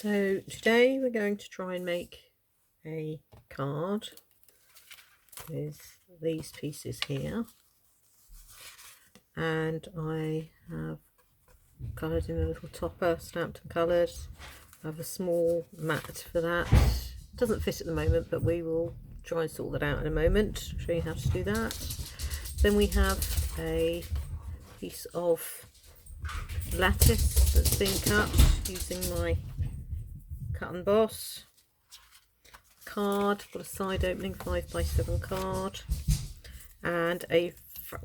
So today we're going to try and make a card with these pieces here, and I have coloured in a little topper, stamped and coloured. I have a small mat for that. It doesn't fit at the moment, but we will try and sort that out in a moment, show you how to do that. Then we have a piece of lattice that's been cut using my cut and boss card. Got a side opening 5x7 card and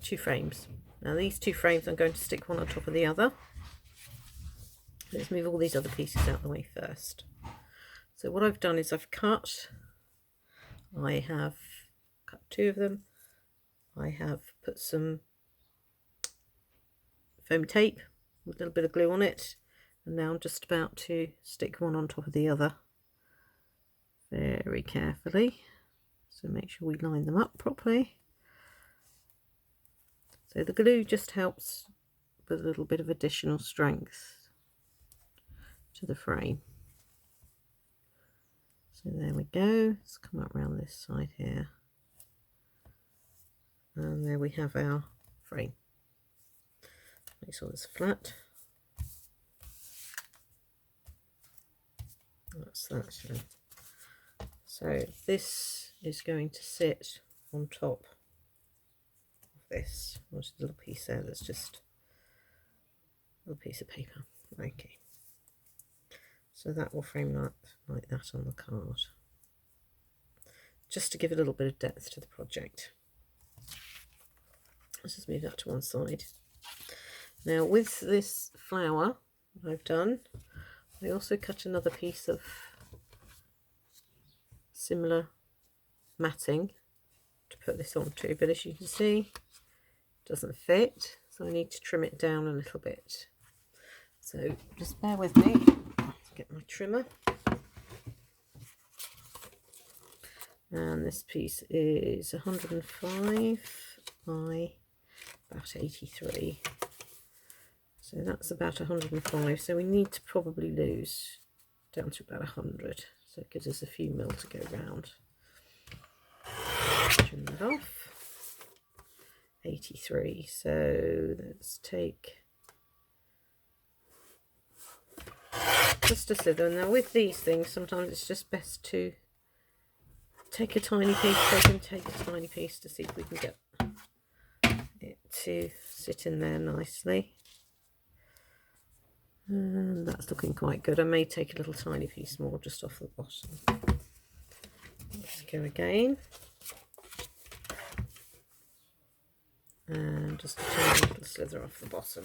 two frames. Now these two frames I'm going to stick one on top of the other. Let's move all these other pieces out of the way first. So what I've done is I have cut two of them. I have put some foam tape with a little bit of glue on it, and now I'm just about to stick one on top of the other very carefully, so make sure we line them up properly. So the glue just helps with a little bit of additional strength to the frame. So there we go. Let's come up around this side here, and there we have our frame. Make sure it's flat. That's that. So this is going to sit on top of this. What's a little piece there? That's just a little piece of paper. Okay. So that will frame like that on the card, just to give a little bit of depth to the project. Let's just move that to one side. Now with this flower I've done, I also cut another piece of similar matting to put this onto, but as you can see it doesn't fit, so I need to trim it down a little bit. So just bear with me. Let's get my trimmer. And this piece is 105 by about 83. So that's about 105. So we need to probably lose down to about 100. So it gives us a few mil to go round. Trim that off. 83. So let's take just a slither. Now with these things, sometimes it's just best to take a tiny piece. So I can take a tiny piece to see if we can get it to sit in there nicely. And that's looking quite good. I may take a little tiny piece more just off the bottom. Let's go again. And just a tiny little slither off the bottom.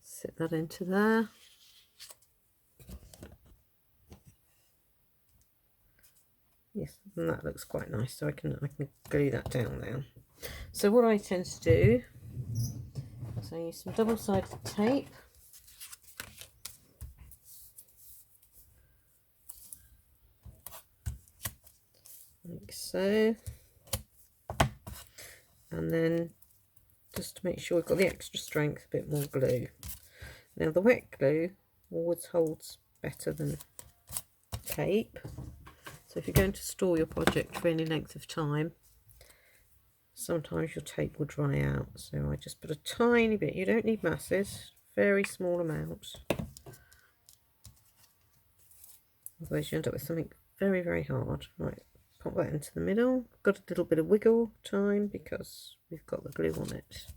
Sit that into there. Yes, and that looks quite nice. So I can glue that down now. So what I tend to do, so I use some double-sided tape. Like so. And then just to make sure we've got the extra strength, a bit more glue. Now the wet glue always holds better than tape. So if you're going to store your project for any length of time, sometimes your tape will dry out. So I just put a tiny bit, you don't need masses, very small amount. Otherwise you end up with something very hard. Right, pop that into the middle. Got a little bit of wiggle time because we've got the glue on it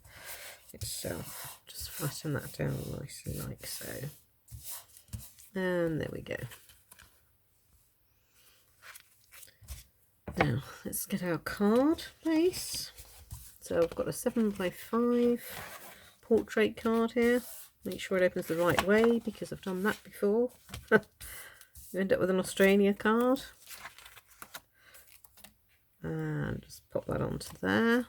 itself. Just flatten that down nicely like so. And there we go. Now let's get our card base. So I've got a 7x5 portrait card here. Make sure it opens the right way because I've done that before. You end up with an Australia card. And just pop that onto there.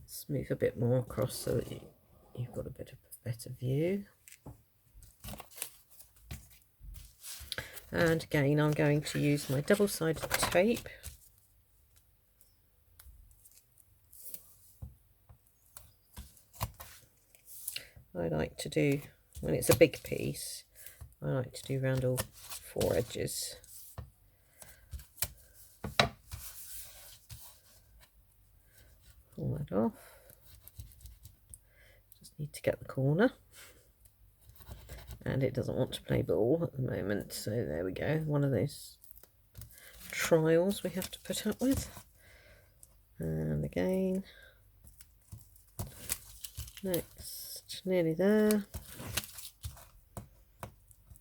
Let's move a bit more across so that you've got a bit of a better view. And again, I'm going to use my double-sided tape I like to do, when it's a big piece, I like to do around all 4 edges. Pull that off. Just need to get the corner. And it doesn't want to play ball at the moment, so there we go. One of those trials we have to put up with. And again. Next, nearly there.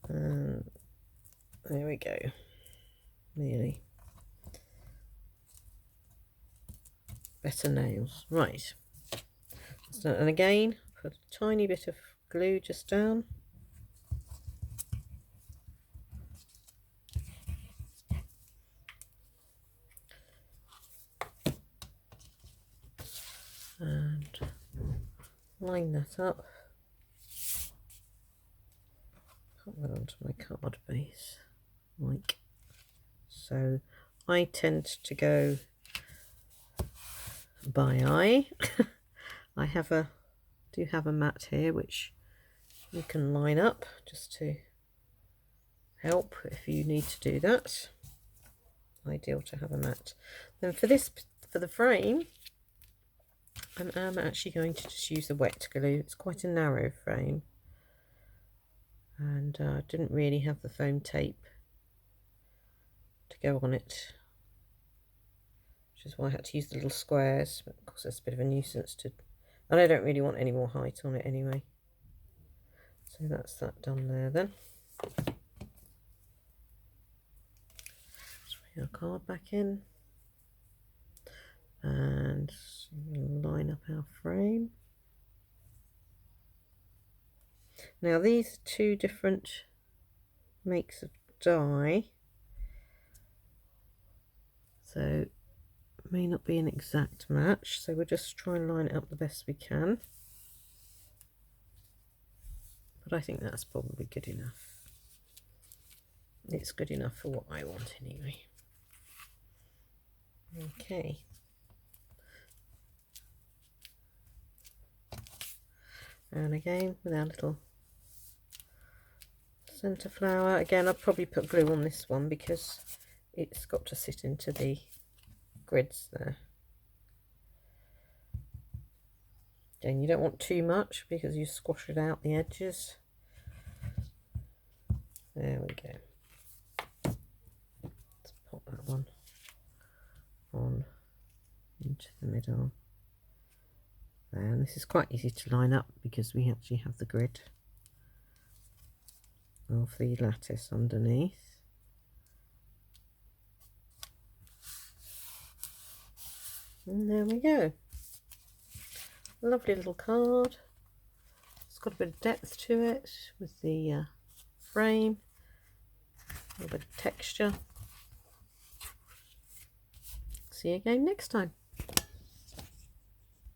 And there we go. Nearly. Better nails. Right. So, and again, put a tiny bit of glue just down. And line that up. Put that onto my card base, like so. I tend to go by eye. I do have a mat here which you can line up just to help if you need to do that. Ideal to have a mat. Then for the frame, I'm actually going to just use the wet glue. It's quite a narrow frame, and I didn't really have the foam tape to go on it, which is why I had to use the little squares, but of course it's a bit of a nuisance and I don't really want any more height on it anyway. So that's that done there then. Let's bring our card back in and line up our frame. Now these are 2 different makes of die, so it may not be an exact match, so we'll just try and line it up the best we can, but I think that's probably good enough. It's good enough for what I want anyway. Okay. And again with our little centre flower, again I'll probably put glue on this one because it's got to sit into the grids there. Again, you don't want too much because you squash it out the edges. There we go. Let's pop that one on into the middle. And this is quite easy to line up because we actually have the grid of the lattice underneath. And there we go. Lovely little card. It's got a bit of depth to it with the frame, a little bit of texture. See you again next time.